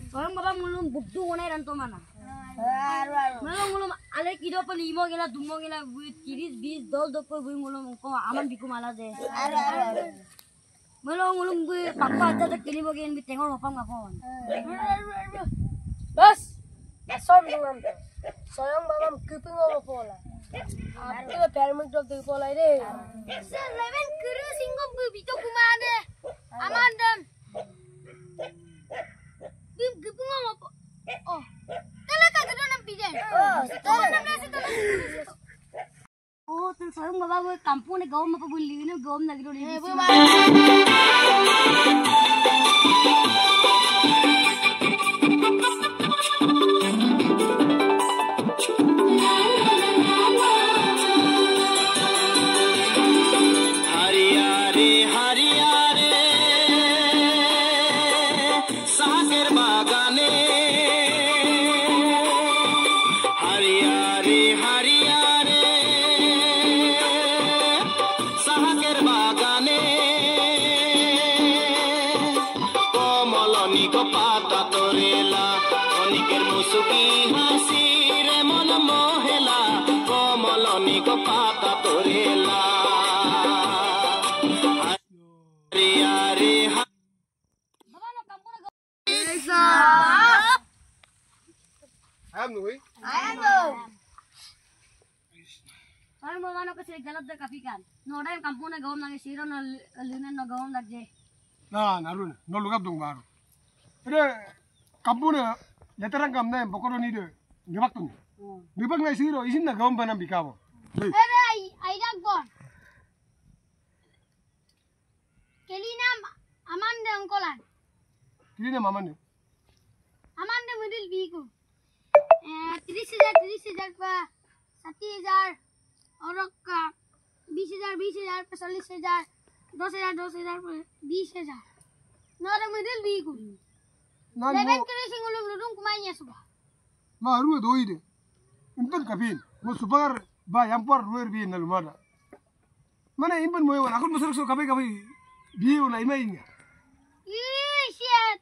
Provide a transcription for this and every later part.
Soalnya bapak mulum buktu mana ranto mana. Mulum ale kilo pa limo gila dumo gila buat kiris bis dol dok buat mulum ko aman biku malah deh. Mulum buat papa ada tak kini bagian bi tengok apa ngapon. Bas. Som dengan tu. Soalnya bapak keping apa pola. Aku tu permen job tu pola ini. Seven kuru singgo bito kumane. Aman dem. Bim kepung apa? Oh. Oh, terus saya nggak bawa kampung nih gaum apa beli ini gaum lagi dulu. Saya mau mana ke sini galap dah kafikan. Noda yang kampung nak gaum nangis siro na lunen na gaum nak je. Nah, narun, no lugap dong baru. Ada kampung na, jataran kam na bokoro ni de, ngebak tu. Ngebak na siro, isin na gaum panam bikawo. Ay dagpon. Kelina amanda angkolan. Kini na mama ni. Amanda middle biku. 30,000 pa 60,000 और 20,000 40,000 10,000 20,000 nor middle week eleven करे सिंगुलुम लुडुम कुमाइया सुबह Ma ruwe doi de. Impan kapin. Mo super ba yampar ruwe bi na lumada. Mana impan mo yon akon masuk kape kape bi una ima inga. shit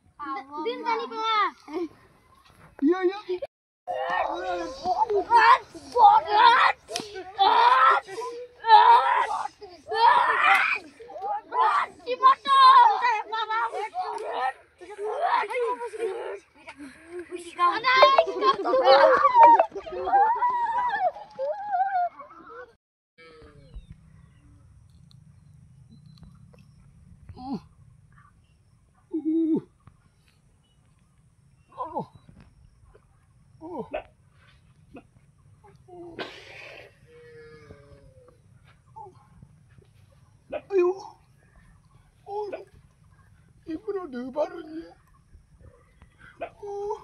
din tani pa Iya iya. Ayo. Oh. Ibu udah baru ni. Oh.